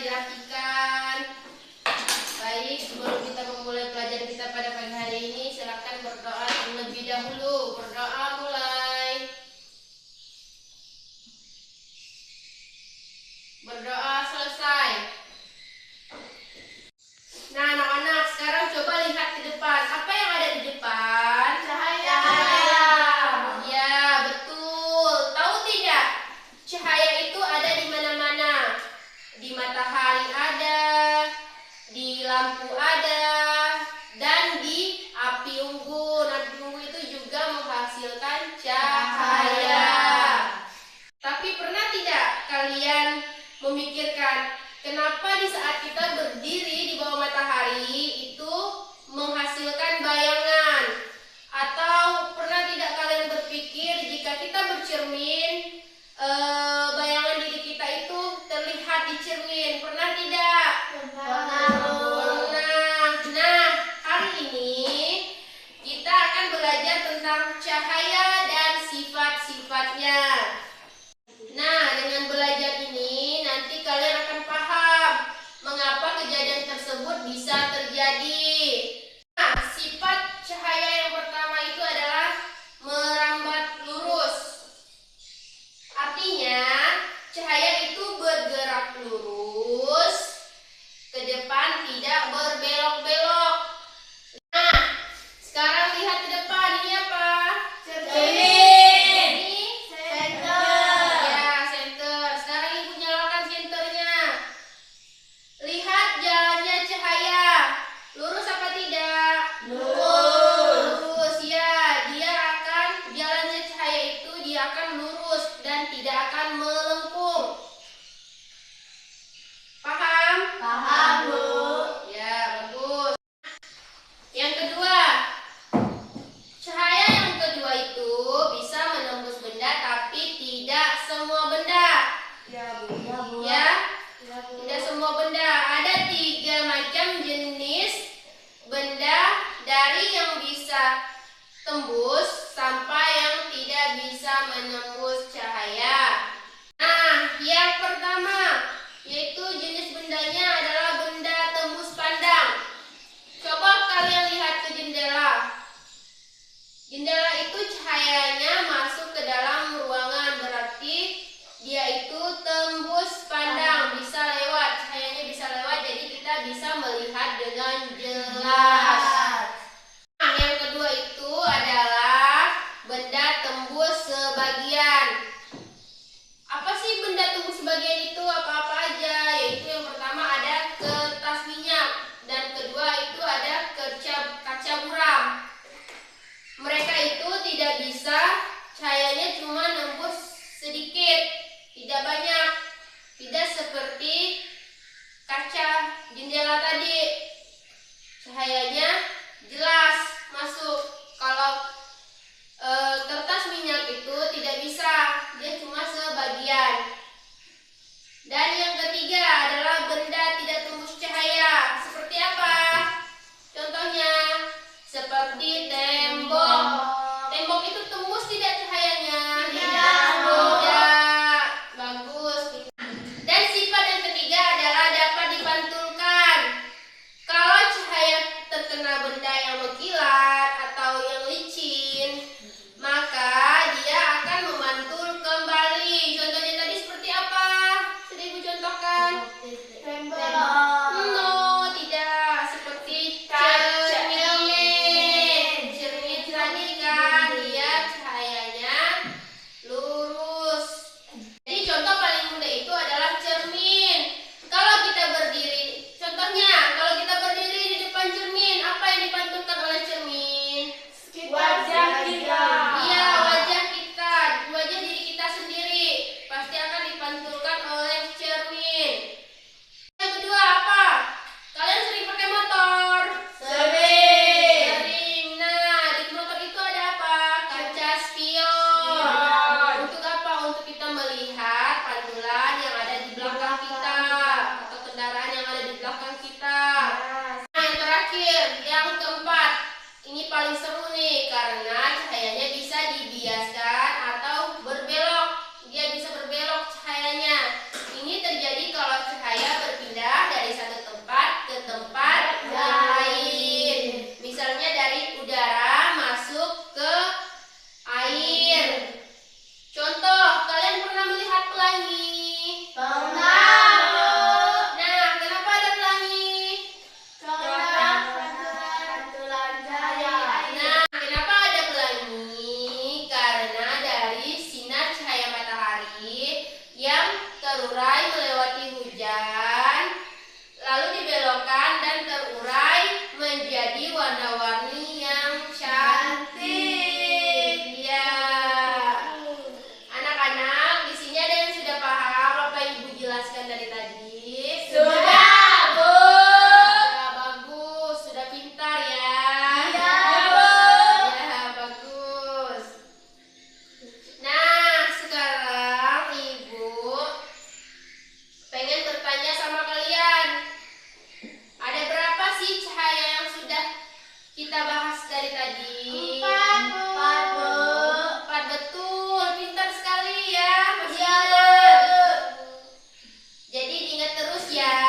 dirapikan. Baik, sebelum kita memulai pelajaran kita pada pagi hari ini, silakan berdoa terlebih dahulu. Berdoa mulai. Berdoa selesai. Nah, anak-anak, sekarang coba lihat ke depan. Apa yang ada di depan? Cahaya. Ya, betul. Tahu tidak? Cahaya itu ada di mana-mana. Di matahari ada, di lampu ada, dan di api unggun. Api unggun itu juga menghasilkan cahaya. Tapi pernah tidak kalian memikirkan kenapa di saat kita berdiri di bawah matahari itu menghasilkan bayangan? Atau pernah tidak kalian berpikir jika kita bercermin, bayangan diri kita itu terlihat di cermin? Pernah tidak? Pernah. Nah, hari ini kita akan belajar tentang cahaya dan sifat-sifatnya. Nah, dengan belajar ini nanti kalian akan paham mengapa kejadian tersebut bisa terjadi. Nah, sifat cahaya yang pertama itu adalah merambat lurus. Artinya, cahaya itu bergerak lurus ke depan, tidak berbelok-belok. Nah, sekarang lihat ke depan, ini apa? Cermin. Ini senter. Ya, senter. Sekarang ibu nyalakan senternya. Lihat jalannya cahaya. Lurus apa tidak? Lurus. Ya, jalannya cahaya itu dia akan lurus dan tidak akan melengkung. Paham? Paham, Bu. Ya, bagus. Yang kedua, cahaya yang kedua itu bisa menembus benda, tapi tidak semua benda. Ya, Bu. Ya, Ya, Bu. tidak semua benda. Ada 3 macam jenis benda, dari yang bisa tembus sampai yang tidak bisa menembus cahaya. Nah, yang pertama yaitu jenis bendanya adalah benda tembus pandang. Coba kalian lihat ke jendela. Jendela itu cahayanya masuk ke dalam ruangan, berarti dia itu tembus pandang, bisa lewat, cahayanya bisa lewat, jadi kita bisa melihat dengan jelas. Nah, yang kedua itu adalah benda tembus sebagian. Apa sih benda tembus sebagian itu? Apa-apa aja? Yaitu yang pertama ada kertas minyak, dan kedua itu ada kaca buram. Mereka itu tidak bisa, cahayanya cuma nembus sedikit, tidak banyak. Tidak seperti kaca jendela tadi, cahayanya jelas masuk. Kalau kertas minyak itu tidak bisa, dia cuma sebagian. Dan yang ketiga adalah benda tidak tembus cahaya. Seperti apa? Contohnya seperti tembok. Tembok itu tembus tidak cahayanya? Tidak. Bagus. Dan sifat yang ketiga adalah dapat dipantulkan. Kalau cahaya terkena benda yang mengkilat atau yang licin, maka dia akan memantul kembali. Contohnya tadi seperti apa? Sudah Ibu contohkan? No, tidak. Seperti cermin. Cermin tadi kan, dia cahayanya lurus. Jadi contoh paling mudah itu adalah cermin. Kalau kita berdiri, contohnya kalau kita berdiri di depan cermin, apa yang dipantulkan oleh cermin? Wajah kita. Iya, wajah kita, wajah diri kita sendiri pasti akan dipantulkan oleh cermin. Yang kedua apa? Kalian sering pakai motor? Sering. Nah, di motor itu ada apa? Kaca spion. Untuk apa? Untuk kita melihat pantulan yang ada di belakang kita atau kendaraan yang ada di belakang kita. Nah, yang terakhir, yang keempat, ini paling seru nih karena cahayanya bisa dibiaskan atau berbelok. Dia bisa berbelok cahayanya. Ini terjadi kalau cahaya berpindah bersama kalian. Ada berapa sih cahaya yang sudah kita bahas dari tadi? 4, Bu. 4, Bu. 4, betul. Pintar sekali ya, masih Iya, ingat. Bu. Jadi diingat terus ya.